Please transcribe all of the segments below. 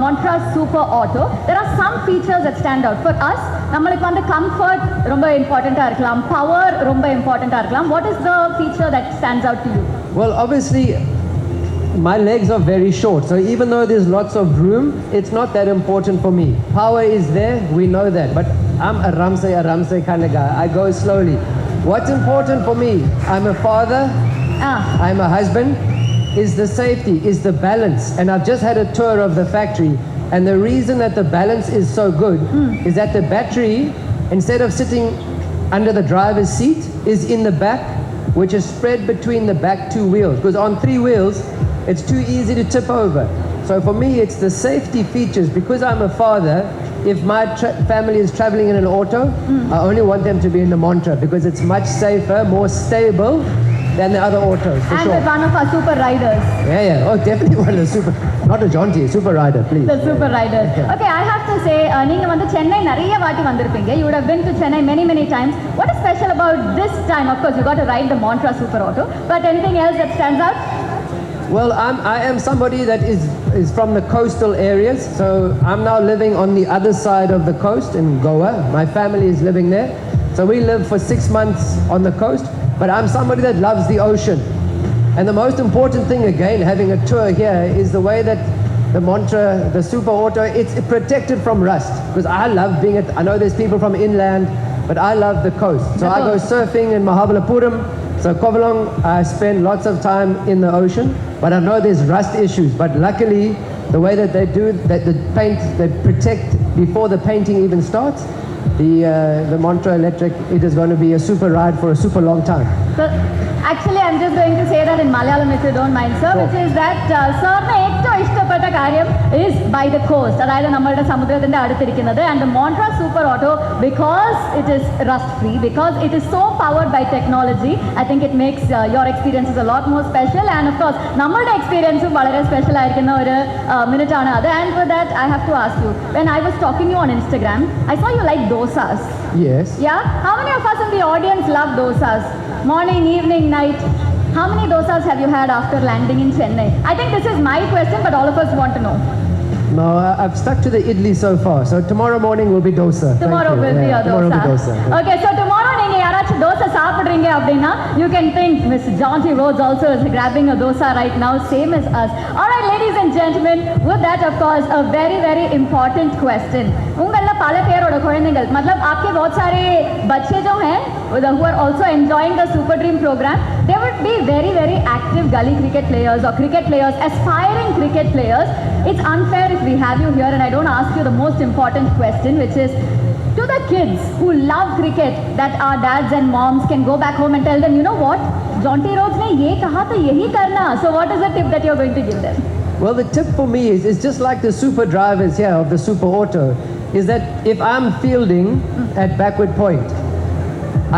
Montra Super Auto, there are some features that stand out. For us, நம்மளுக்கு வந்து comfort ரொம்ப இம்பார்ட்டண்டா இருக்கலாம், power ரொம்ப இம்பார்ட்டண்டா இருக்கலாம். What is the feature that stands out to you? Well, obviously, my legs are very short, so even though there's lots of room, it's not that important for me. Power is there, we know that, but I'm a Ramsay kind of guy. I go slowly. What's important for me, I'm a father, I'm a husband, is the safety, is the balance. And I've just had a tour of the factory, and the reason that the balance is so good is that the battery, instead of sitting under the driver's seat, is in the back, which is spread between the back two wheels. Because on 3 wheels, it's too easy to tip over. So for me, it's the safety features. Because I'm a father, if my family is traveling in an auto, I only want them to be in the Montra because it's much safer, more stable than the other autos, for and sure. with one of our super riders. Yeah. Oh, definitely one of the super, not a Jonty, super rider, please. The super riders. Okay, I have to say, நீங்க வந்து சென்னை நிறைய வாட்டி வந்திருப்பீங்க. You would have been to Chennai many times. What is special about this time? Of course, you got to ride the Montra Super Auto. But anything else that stands out? Well, I am somebody that is from the coastal areas. So I'm now living on the other side of the coast in Goa. My family is living there. So we live for 6 months on the coast. But I'm somebody that loves the ocean. And the most important thing, again, having a tour here, is the way that the Montra, the Super Auto, it's protected from rust. Because I love being at, I know there's people from inland, but I love the coast. So I go surfing in Mahabalipuram. So Kovalong, I spend lots of time in the ocean, but I know there's rust issues. But luckily, the way that they do, that the paint, they protect before the painting even starts, the Montra Electric, it is going to be a super ride for a super long time. So, actually, I'm just going to say that in Malayalam, if you don't mind, sir, which is that sirne ഏറ്റവും ഇഷ്ടപ്പെട്ട കാര്യം is by the coast. അതായത് നമ്മളുടെ സമുദ്രത്തിന്റെ അടുത്തിരിക്കുന്നത്. And the Montra Super Auto, because it is rust free, because it is so powered by technology, I think it makes your experiences a lot more special. And of course, നമ്മളുടെ experience വളരെ special ആയിരിക്കുന്ന ഒരു minute ആണ് അത്. And for that, I have to ask you, when I was talking to you on Instagram, I saw you like dosas. Yes. Yeah? How many of us in the audience love dosas? Morning, evening, night. How many dosas have you had after landing in Chennai? I think this is my question, but all of us want to know. No, I've stuck to the idli so far. So tomorrow morning will be dosa. Tomorrow will be a dosa. Tomorrow will be dosa. Okay, so tomorrow நீங்க யாராச்சும் dosa சாப்பிடுறீங்க அப்படினா, you can think Miss Jonty Rhodes also is grabbing a dosa right now, same as us. Alright, ladies and gentlemen, with that, of course, a very important question. உங்கள பல பேரோட குழந்தைகள், मतलब आपके बहुत सारे बच्चे जो हैं, who are also enjoying the Super Dream program, they would be very active gully cricket players or cricket players, aspiring cricket players. It's unfair if we have you here and I don't ask you the most important question, which is, to the kids who love cricket, that our dads and moms can go back home and tell them, you know what, Jonty Rhodes ne ye kaha to yahi karna. So what is the tip that you're going to give them? Well, the tip for me is just like the super drivers here of the Super Auto, is that if I'm fielding at backward point,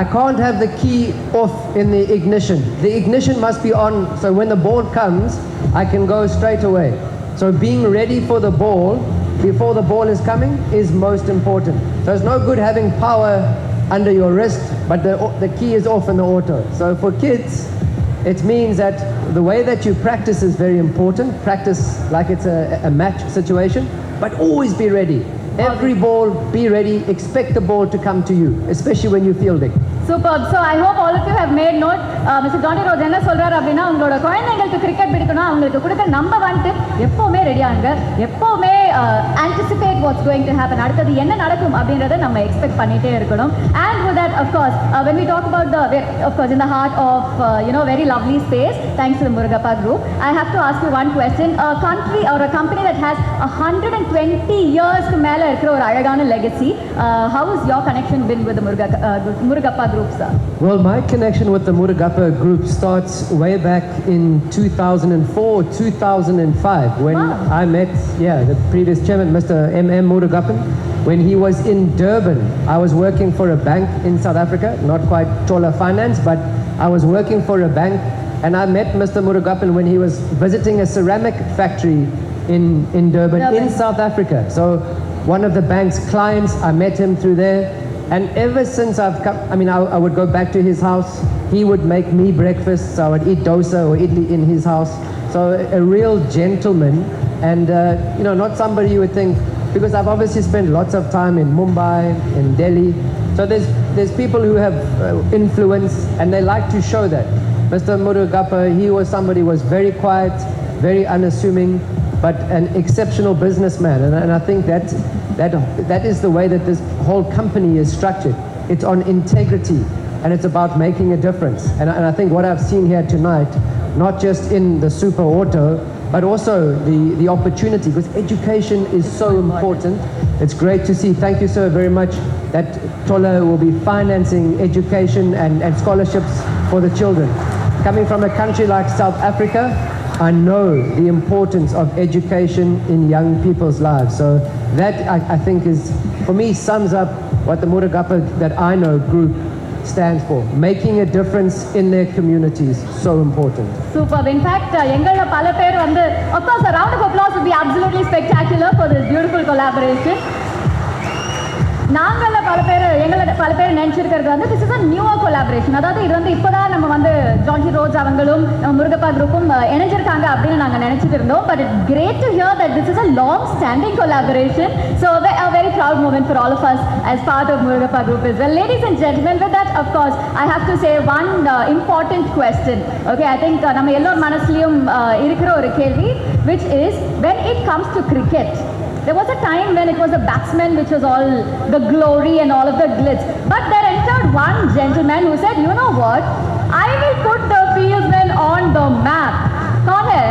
I can't have the key off in the ignition. The ignition must be on, so when the ball comes, I can go straight away. So being ready for the ball before the ball is coming is most important. So it's no good having power under your wrist, but the key is off in the auto. So for kids, it means that the way that you practice is very important. Practice like it's a match situation, but always be ready. Every ball, be ready. Expect the ball to come to you, especially when you're fielding. Superb. So I hope all of you have made note. Mr. Jonty Rhodes என்ன சொல்றாரு அப்படின்னா, உங்களோட குழந்தைங்களுக்கு cricket பிடிக்கணும், அவங்களுக்கு கொடுக்க number 1 tip, எப்பவுமே ரெடியாங்க, எப்பவுமே anticipate what's going to happen, அடுத்தது என்ன நடக்கும் அப்படின்றத நம்ம எக்ஸ்பெக்ட் பண்ணிட்டே இருக்கணும். And with that, of course, when we talk about of course, in the heart of very lovely space, thanks to the Murugappa Group, I have to ask you one question. A country or a company that has 120 years to மேல இருக்கிற ஒரு அழகான legacy, how has your connection been with the Murugappa Group, sir? Well, my connection with the Murugappa Group starts way back in 2004, 2005, when I met, the previous chairman, Mr. M.M. Murugappan, when he was in Durban. I was working for a bank in South Africa, not quite Chola Finance, but I was working for a bank, and I met Mr. Murugappan when he was visiting a ceramic factory in Durban, in South Africa. So one of the bank's clients, I met him through there. And ever since I've come, I would go back to his house. He would make me breakfast. So I would eat dosa or idli in his house. So a real gentleman. And, not somebody you would think, because I've obviously spent lots of time in Mumbai, in Delhi. So there's people who have influence and they like to show that. Mr. Murugappa, he was somebody who was very quiet, very unassuming, but an exceptional businessman. And I think that is the way that this whole company is structured. It's on integrity and it's about making a difference. And I think what I've seen here tonight, not just in the Super Auto, but also the opportunity, because education is so important. It's great to see. Thank you, sir, very much, that Tola will be financing education and scholarships for the children. Coming from a country like South Africa, I know the importance of education in young people's lives. So that, I think, is, for me, sums up what the Murugappa that I know group stands for. Making a difference in their communities, so important. Superb. In fact, எங்கள பல பேர் வந்து, of course, a round of applause would be absolutely spectacular for this beautiful collaboration. நாங்கள பல பேர் நினைச்சிருக்கிறது வந்து this is a newer collaboration. அதாவது இது வந்து இப்போதான் நம்ம வந்து ஜான்டி ரோட்ஸ் அவங்களும் நம்ம முருகப்பா குரூப்பும் இணைஞ்சிருக்காங்க அப்படின்னு நாங்கள் நினைச்சிட்டு இருந்தோம். But it's great to hear that this is a long standing collaboration. So a very proud moment for all of us as part of Murugappa group as well. Ladies and gentlemen, with that, of course, I have to say one important question. Okay, I think நம்ம எல்லோர் மனசுலயும் இருக்கிற ஒரு கேள்வி, which is when it comes to cricket. There was a time when it was a batsman which was all the glory and all of the glitz. But there entered one gentleman who said, you know what, I will put the fieldsman on the map. कौन है?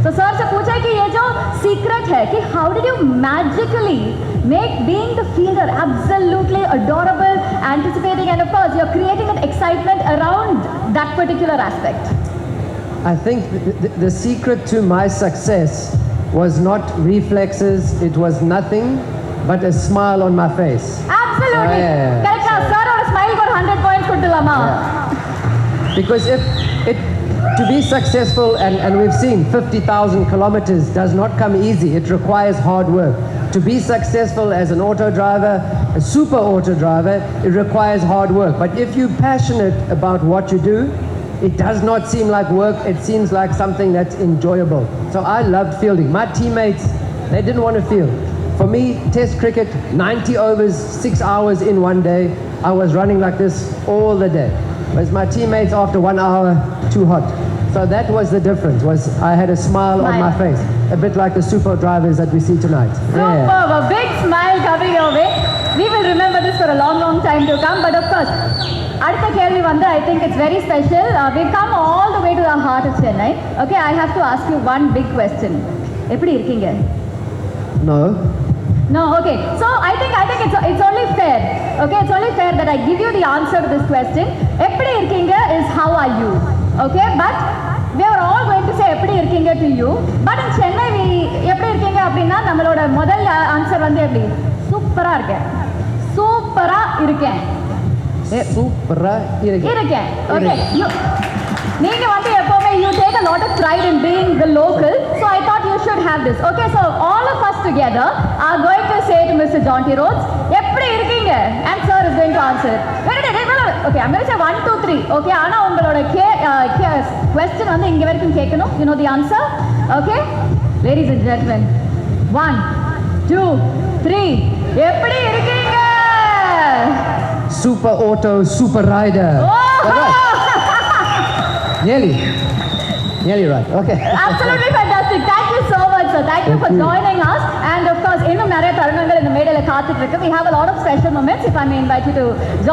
So sir से पूछा कि ये जो secret है कि how did you magically make being the fielder absolutely adorable, anticipating, and of course you're creating an excitement around that particular aspect. I think the secret to my success was not reflexes, it was nothing but a smile on my face. Absolutely. Yeah. Correct. Sir, or a smile for 100 points could dilama. Because to be successful, and we've seen 50,000 kilometers does not come easy. It requires hard work. To be successful as an auto driver, a super auto driver, it requires hard work. But if you're passionate about what you do, it does not seem like work, it seems like something that's enjoyable. So I loved fielding. My teammates, they didn't want to field. For me, test cricket, 90 overs, 6 hours in one day, I was running like this all the day. Whereas my teammates, after 1 hour, too hot. So that was the difference, was I had a smile on my face. A bit like the super drivers that we see tonight. Superb, a big smile coming your way. We will remember this for a long, long time to come. But of course, அடுத்த கேள்வி வந்து I think it's very special. We've come all the way to the heart of Chennai. Okay, I have to ask you one big question. எப்படி இருக்கீங்க? No. No, okay. So I think it's only fair. Okay, it's only fair that I give you the answer to this question. எப்படி இருக்கீங்க is how are you? Okay, but we are all going to say எப்படி இருக்கீங்க to you. But in Chennai எப்படி இருக்கீங்க அப்படின்னா நம்மளோட முதல் answer வந்து எப்படி? சூப்பரா இருக்கேன். சூப்பரா இருக்கேன். சூப்பரா இருக்கேன். Okay. நீங்க வந்து எப்பவுமே you take a lot of pride in being the local, so I thought you should have this. Okay, so all of us together are going to say to Mr. Jonty Rhodes, எப்படி இருக்கீங்க? And sir is going to answer it. Okay, I'm going to say 1, 2, 3. Okay, ஆனா உங்களோட question வந்து இங்க வரைக்கும் கேட்கணும். You know the answer? Okay? Ladies and gentlemen, 1, 2, 3. எப்படி இருக்கீங்க? Super auto, super rider. Nearly right. Okay. Absolutely fantastic. Thank you so much, sir. Thank you for joining us. And of course, இன்னும் நிறைய தருணங்கள் இந்த மேடையில காத்துட்டு இருக்கு. We have a lot of special moments. If I may invite you to join